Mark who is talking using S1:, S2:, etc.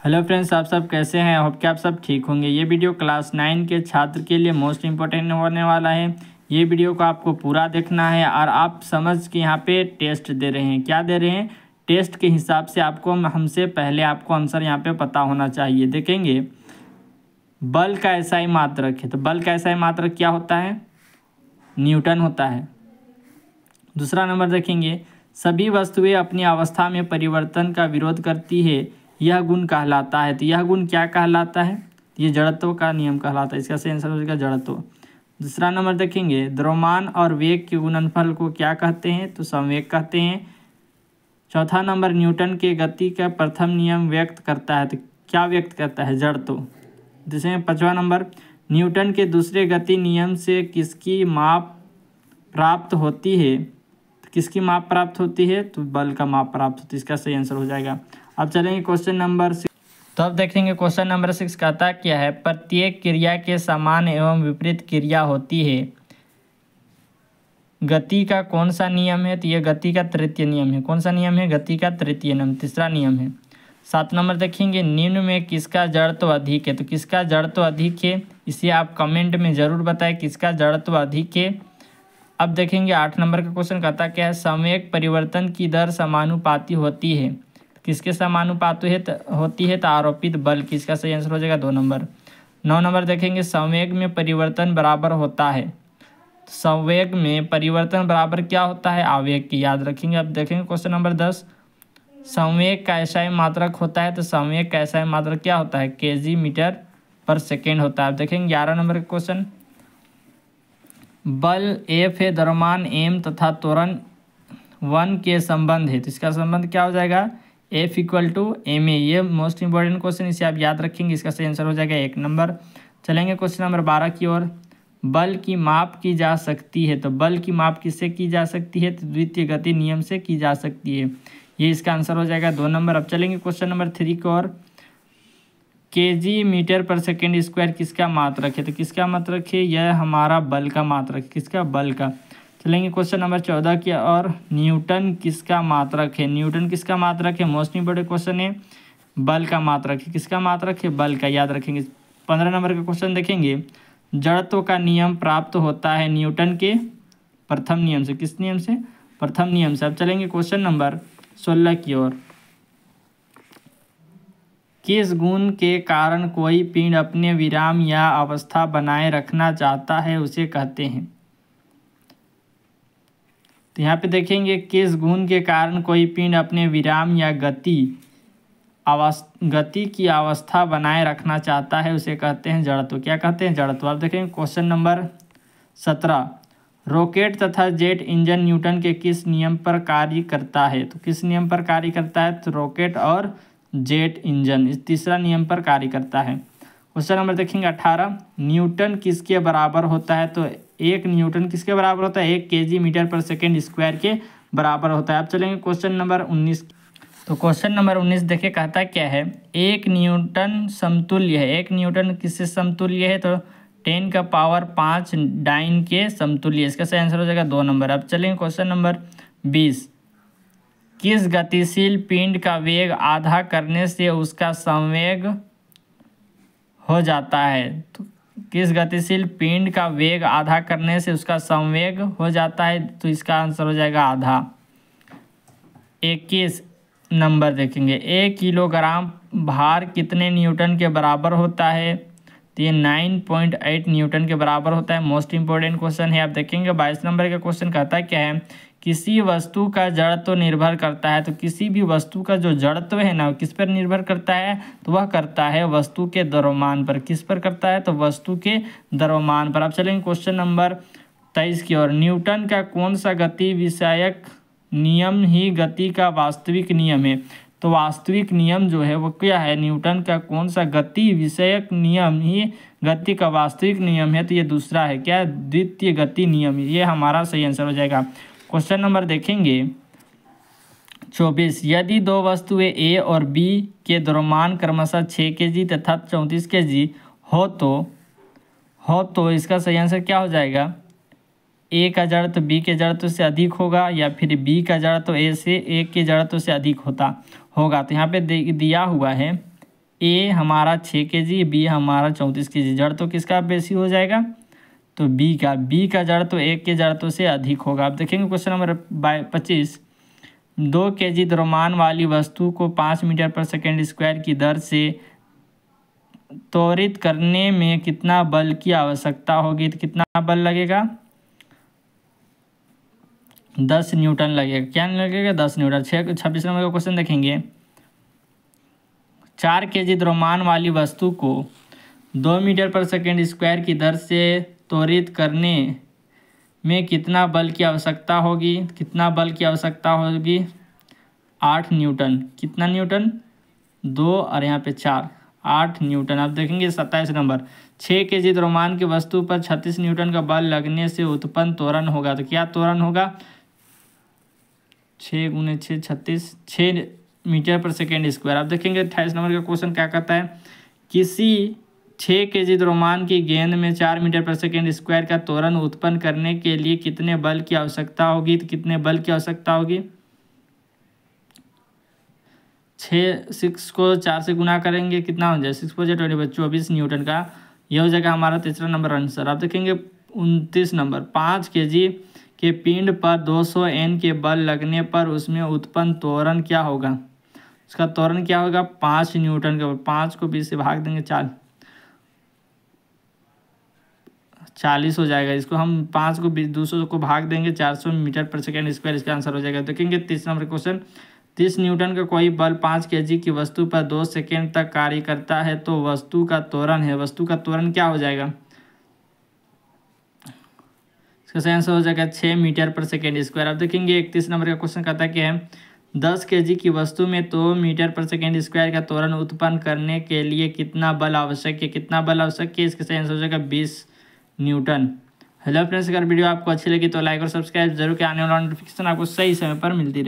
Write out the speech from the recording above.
S1: Hello friends, आप सब कैसे हैं? होप कि आप सब ठीक होंगे। ये वीडियो क्लास 9 के छात्र के लिए मोस्ट इम्पोर्टेंट होने वाला है। ये वीडियो को आपको पूरा देखना है और आप समझ के यहाँ पे टेस्ट दे रहे हैं। क्या दे रहे हैं? टेस्ट के हिसाब से आपको हमसे पहले आपको आंसर यहाँ पे पता होना चाहिए। देखेंगे बल का एसआई मात्रक है, तो बल का एसआई मात्रक क्या होता है? न्यूटन होता है। दूसरा नंबर देखेंगे, सभी वस्तुएं अपनी अवस्था में परिवर्तन का विरोध करती है, यह गुण कहलाता है। तो यह गुण क्या कहलाता है? ये जड़त्व का नियम कहलाता है। इसका सही आंसर हो जाएगा जड़त्व। दूसरा नंबर देखेंगे, द्रव्यमान और वेग के गुणनफल को क्या कहते हैं? तो संवेग कहते हैं। चौथा नंबर, न्यूटन के गति का प्रथम नियम व्यक्त करता है, तो क्या व्यक्त करता है? जड़त्व। जैसे पांचवा नंबर, न्यूटन के दूसरे गति नियम से किसकी माप प्राप्त होती है? तो किसकी माप प्राप्त होती है? तो बल का माप प्राप्त होती है। इसका सही आंसर हो जाएगा। अब चलेंगे क्वेश्चन नंबर 6। तो अब देखेंगे क्वेश्चन नंबर 6 कहता क्या है? प्रत्येक क्रिया के समान एवं विपरीत क्रिया होती है, गति का कौन सा नियम है? तो ये गति का तृतीय नियम है। कौन सा नियम है? गति का तृतीय नियम, तीसरा नियम है। 7 नंबर देखेंगे, निम्न में किसका जड़त्व अधिक है? तो किसका जड़त्व अधिक है? इसे आप कमेंट में ज़रूर बताएं किसका जड़त्व अधिक है। अब देखेंगे 8 नंबर का क्वेश्चन कहता क्या है? संवेग परिवर्तन की दर समानुपाती होती है, किसके समानुपाती होती है? तो आरोपित बल की। इसका सही आंसर हो जाएगा 2 नंबर। 9 नंबर देखेंगे, संवेग में परिवर्तन बराबर होता है। संवेग में परिवर्तन बराबर क्या होता है? आवेग की। याद रखेंगे। अब देखेंगे क्वेश्चन नंबर 10, संवेग का एसआई मात्रक होता है। तो संवेग का एसआई मात्रक क्या होता है? केजी मीटर पर सेकेंड होता है। अब देखेंगे 11 नंबर का क्वेश्चन, बल एफ है, द्रव्यमान एम तथा त्वरण 1 के संबंध है। तो इसका संबंध क्या हो जाएगा? F equal to M A. ये मोस्ट इंपॉर्टेंट क्वेश्चन, इसे आप याद रखेंगे। इसका सही आंसर हो जाएगा 1 नंबर। चलेंगे क्वेश्चन नंबर 12 की ओर। बल की माप की जा सकती है, तो बल की माप किससे की जा सकती है? तो द्वितीय गति नियम से की जा सकती है। ये इसका आंसर हो जाएगा 2 नंबर। अब चलेंगे क्वेश्चन नंबर 3 की ओर। केजी मीटर पर सेकेंड स्क्वायर किसका मात्रक है? तो किसका मात्रक है? यह हमारा बल का मात्रक है। किसका? बल का। चलेंगे क्वेश्चन नंबर 14 की और, न्यूटन किसका मात्रक है? न्यूटन किसका मात्रक है? मोस्ट इंपोर्टेंट क्वेश्चन है। बल का मात्रक है। किसका मात्रक है? बल का। याद रखेंगे। 15 नंबर का क्वेश्चन देखेंगे, जड़त्व का नियम प्राप्त होता है न्यूटन के प्रथम नियम से। किस नियम से? प्रथम नियम से। अब चलेंगे क्वेश्चन नंबर 16 की ओर। किस गुण के कारण कोई पिंड अपने विराम या अवस्था बनाए रखना चाहता है उसे कहते हैं? तो यहाँ पे देखेंगे, किस गुण के कारण कोई पिंड अपने विराम या गति की अवस्था बनाए रखना चाहता है उसे कहते हैं जड़त्व। क्या कहते हैं? जड़त्व। अब देखेंगे क्वेश्चन नंबर 17, रॉकेट तथा जेट इंजन न्यूटन के किस नियम पर कार्य करता है? तो किस नियम पर कार्य करता है? तो रॉकेट और जेट इंजन इस तीसरा नियम पर कार्य करता है। क्वेश्चन नंबर देखेंगे 18, न्यूटन किसके बराबर होता है? तो 1 न्यूटन किसके बराबर होता है? 1 केजी मीटर पर सेकेंड स्क्वायर के बराबर होता है। अब चलेंगे क्वेश्चन नंबर 19। तो क्वेश्चन नंबर 19 देखिए कहता क्या है? 1 न्यूटन समतुल्य है। 1 न्यूटन किससे समतुल्य है? तो 10 का पावर 5 डाइन के समतुल्य। इसका सही आंसर हो जाएगा 2 नंबर। अब चलेंगे क्वेश्चन नंबर 20, किस गतिशील पिंड का वेग आधा करने से उसका संवेग हो जाता है? तो किस गतिशील पिंड का वेग आधा करने से उसका संवेग हो जाता है? तो इसका आंसर हो जाएगा आधा। 21 नंबर देखेंगे, 1 किलोग्राम भार कितने न्यूटन के बराबर होता है? तो ये 9.8 न्यूटन के बराबर होता है। मोस्ट इंपॉर्टेंट क्वेश्चन है। आप देखेंगे 22 नंबर का क्वेश्चन कहता क्या है? किसी वस्तु का जड़त्व निर्भर करता है। तो किसी भी वस्तु का जो जड़त्व है ना, किस पर निर्भर करता है? तो वह करता है वस्तु के द्रव्यमान पर। किस पर करता है? तो वस्तु के द्रव्यमान पर। अब चलेंगे क्वेश्चन नंबर 23 की ओर। न्यूटन का कौन सा गति विषयक नियम ही गति का वास्तविक नियम है? तो वास्तविक नियम जो है वो क्या है? न्यूटन का कौन सा गति विषयक नियम ही गति का वास्तविक नियम है? तो ये दूसरा है। क्या? द्वितीय गति नियम। ये हमारा सही आंसर हो जाएगा। क्वेश्चन नंबर देखेंगे 24, यदि 2 वस्तुएं ए और बी के द्रव्यमान क्रमशः 6 केजी तथा 34 केजी हो तो इसका सही आंसर क्या हो जाएगा? ए का जड़त्व बी के जड़त्व से अधिक होगा, या फिर बी का जड़त्व ए के जड़त्व से अधिक होगा। तो यहाँ पे दिया हुआ है ए हमारा 6 kg, बी हमारा 34 kg। जड़ तो किसका बेसी हो जाएगा? तो बी का जड़ तो ए के जड़ तो से अधिक होगा। अब देखेंगे क्वेश्चन नंबर 25। 2 kg द्रव्यमान वाली वस्तु को 5 मीटर पर सेकेंड स्क्वायर की दर से त्वरित करने में कितना बल की आवश्यकता होगी? तो कितना बल लगेगा? 10 न्यूटन लगेगा। क्या लगेगा? 10 न्यूटन। 26 नंबर का क्वेश्चन देखेंगे। 4 kg द्रव्यमान वाली वस्तु को 2 मीटर पर सेकेंड स्क्वायर की दर से त्वरित करने में कितना बल की आवश्यकता होगी? कितना बल की आवश्यकता होगी? 8 न्यूटन। कितना न्यूटन? 2 और यहाँ पे 4, 8 न्यूटन। अब देखेंगे 27 नंबर। 6 kg द्रव्यमान की वस्तु पर 36 न्यूटन का बल लगने से उत्पन्न त्वरण होगा। तो क्या त्वरण होगा? 6 × 6 36, 6 मीटर पर सेकेंड स्क्वायर। अब देखेंगे 28 नंबर का क्वेश्चन क्या कहता है। किसी 6 kg द्रव्यमान की गेंद में 4 मीटर पर सेकेंड स्क्वायर का त्वरण उत्पन्न करने के लिए कितने बल की आवश्यकता होगी? तो कितने बल की आवश्यकता होगी? 6 को 4 से गुना करेंगे, कितना हो जाए? 6 4 20, 24 न्यूटन का। यह हो जाएगा हमारा तीसरा नंबर आंसर। अब देखेंगे 29 नंबर। 5 kg के पिंड पर 200 N के बल लगने पर उसमें उत्पन्न त्वरण क्या होगा? उसका त्वरण क्या होगा? 5 न्यूटन का। 5 को 20 से भाग देंगे, 40 हो जाएगा। इसको हम 5 को 200 को भाग देंगे, 400 मीटर पर सेकेंड स्क्वायर इसका आंसर हो जाएगा। देखेंगे 30 नंबर क्वेश्चन। 30 न्यूटन का कोई बल 5 kg की वस्तु पर 2 सेकेंड तक कार्य करता है तो वस्तु का त्वरण है। वस्तु का त्वरण क्या हो जाएगा? इसका सही आंसर हो जाएगा 6 मीटर पर सेकेंड स्क्वायर। अब देखेंगे 31 नंबर का क्वेश्चन कहता है कि है 10 kg की वस्तु में 2 मीटर पर सेकेंड स्क्वायर का त्वरण उत्पन्न करने के लिए कितना बल आवश्यक है? कितना बल आवश्यक है? इसका सही आंसर हो जाएगा 20 न्यूटन। हेलो फ्रेंड्स, अगर वीडियो आपको अच्छी लगी तो लाइक और सब्सक्राइब जरूर करें। आने वाला नोटिफिकेशन आपको सही समय पर मिलती रहे।